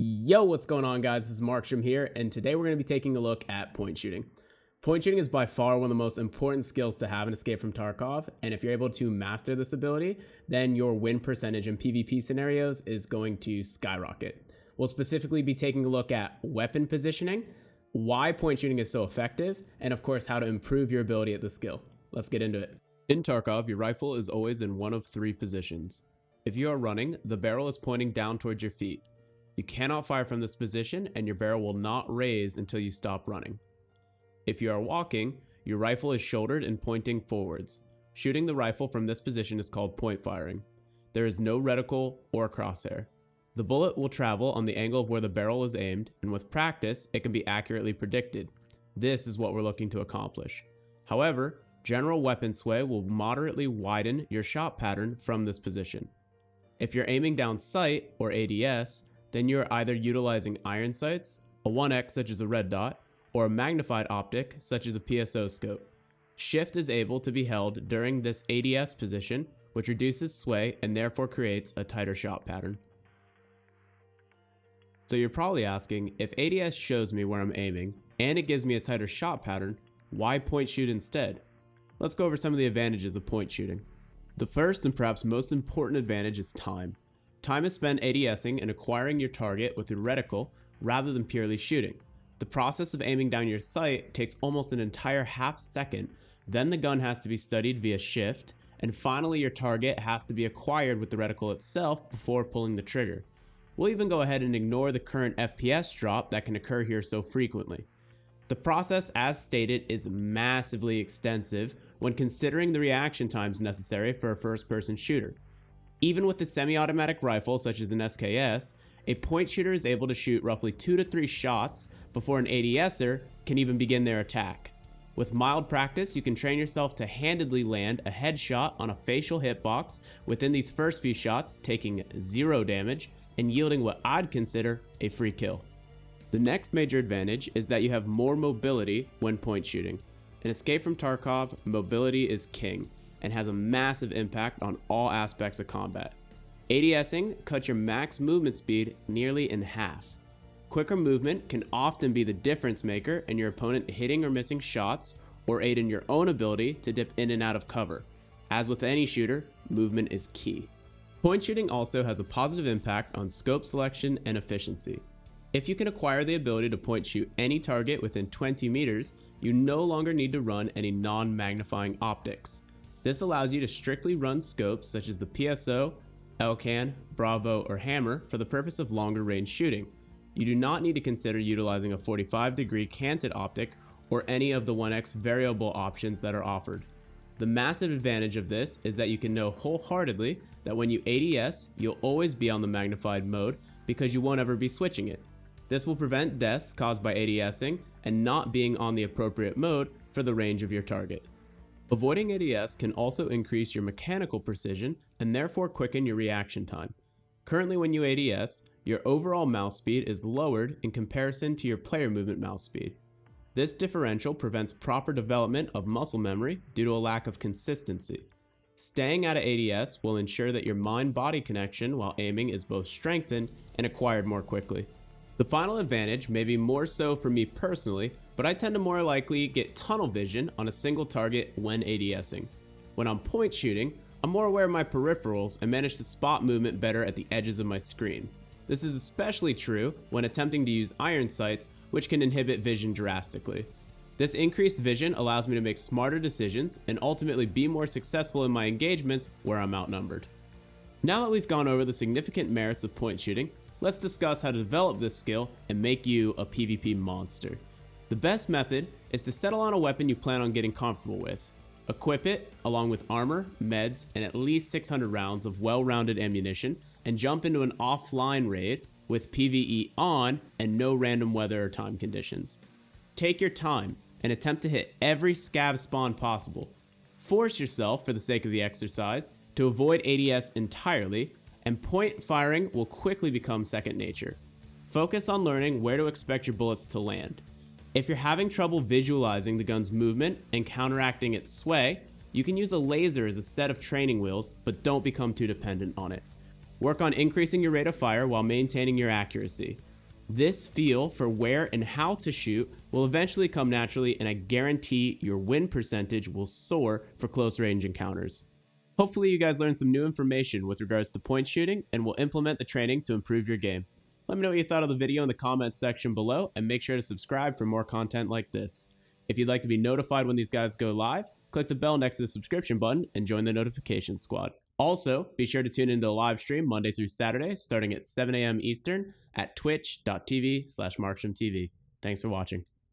Yo, what's going on, guys? This is Markstrom here, and today we're going to be taking a look at point shooting. Point shooting is by far one of the most important skills to have in Escape from Tarkov, and if you're able to master this ability, then your win percentage in PvP scenarios is going to skyrocket. We'll specifically be taking a look at weapon positioning, why point shooting is so effective, and of course how to improve your ability at the skill. Let's get into it. In Tarkov, your rifle is always in one of three positions. If you are running, the barrel is pointing down towards your feet. You cannot fire from this position, and your barrel will not raise until you stop running. If you are walking, your rifle is shouldered and pointing forwards. Shooting the rifle from this position is called point firing. There is no reticle or crosshair. The bullet will travel on the angle of where the barrel is aimed, and with practice, it can be accurately predicted. This is what we're looking to accomplish. However, general weapon sway will moderately widen your shot pattern from this position. If you're aiming down sight, or ADS, then you're either utilizing iron sights, a 1x such as a red dot, or a magnified optic such as a PSO scope. Shift is able to be held during this ADS position, which reduces sway and therefore creates a tighter shot pattern. So you're probably asking, if ADS shows me where I'm aiming and it gives me a tighter shot pattern, why point shoot instead? Let's go over some of the advantages of point shooting. The first and perhaps most important advantage is time. Time is spent ADSing and acquiring your target with a reticle rather than purely shooting. The process of aiming down your sight takes almost an entire half second, then the gun has to be studied via shift, and finally your target has to be acquired with the reticle itself before pulling the trigger. We'll even go ahead and ignore the current FPS drop that can occur here so frequently. The process, as stated, is massively extensive when considering the reaction times necessary for a first-person shooter. Even with a semi-automatic rifle such as an SKS, a point shooter is able to shoot roughly 2 to 3 shots before an ADSer can even begin their attack. With mild practice, you can train yourself to handedly land a headshot on a facial hitbox within these first few shots, taking 0 damage and yielding what I'd consider a free kill. The next major advantage is that you have more mobility when point shooting. In Escape from Tarkov, mobility is king and has a massive impact on all aspects of combat. ADSing cuts your max movement speed nearly in half. Quicker movement can often be the difference maker in your opponent hitting or missing shots, or aid in your own ability to dip in and out of cover. As with any shooter, movement is key. Point shooting also has a positive impact on scope selection and efficiency. If you can acquire the ability to point shoot any target within 20 meters, you no longer need to run any non-magnifying optics. This allows you to strictly run scopes such as the PSO, LCAN, Bravo, or Hammer for the purpose of longer range shooting. You do not need to consider utilizing a 45-degree canted optic or any of the 1x variable options that are offered. The massive advantage of this is that you can know wholeheartedly that when you ADS, you'll always be on the magnified mode because you won't ever be switching it. This will prevent deaths caused by ADSing and not being on the appropriate mode for the range of your target. Avoiding ADS can also increase your mechanical precision and therefore quicken your reaction time. Currently, when you ADS, your overall mouse speed is lowered in comparison to your player movement mouse speed. This differential prevents proper development of muscle memory due to a lack of consistency. Staying out of ADS will ensure that your mind-body connection while aiming is both strengthened and acquired more quickly. The final advantage may be more so for me personally, but I tend to more likely get tunnel vision on a single target when ADSing. When I'm point shooting, I'm more aware of my peripherals and manage to spot movement better at the edges of my screen. This is especially true when attempting to use iron sights, which can inhibit vision drastically. This increased vision allows me to make smarter decisions and ultimately be more successful in my engagements where I'm outnumbered. Now that we've gone over the significant merits of point shooting, let's discuss how to develop this skill and make you a PvP monster. The best method is to settle on a weapon you plan on getting comfortable with. Equip it along with armor, meds, and at least 600 rounds of well-rounded ammunition, and jump into an offline raid with PvE on and no random weather or time conditions. Take your time and attempt to hit every scav spawn possible. Force yourself, for the sake of the exercise, to avoid ADS entirely, and point firing will quickly become second nature. Focus on learning where to expect your bullets to land. If you're having trouble visualizing the gun's movement and counteracting its sway, you can use a laser as a set of training wheels, but don't become too dependent on it. Work on increasing your rate of fire while maintaining your accuracy. This feel for where and how to shoot will eventually come naturally, and I guarantee your win percentage will soar for close range encounters. Hopefully you guys learned some new information with regards to point shooting and will implement the training to improve your game. Let me know what you thought of the video in the comments section below, and make sure to subscribe for more content like this. If you'd like to be notified when these guys go live, click the bell next to the subscription button and join the notification squad. Also, be sure to tune into the live stream Monday through Saturday starting at 7 a.m. Eastern at twitch.tv/MarkstromTV. Thanks for watching.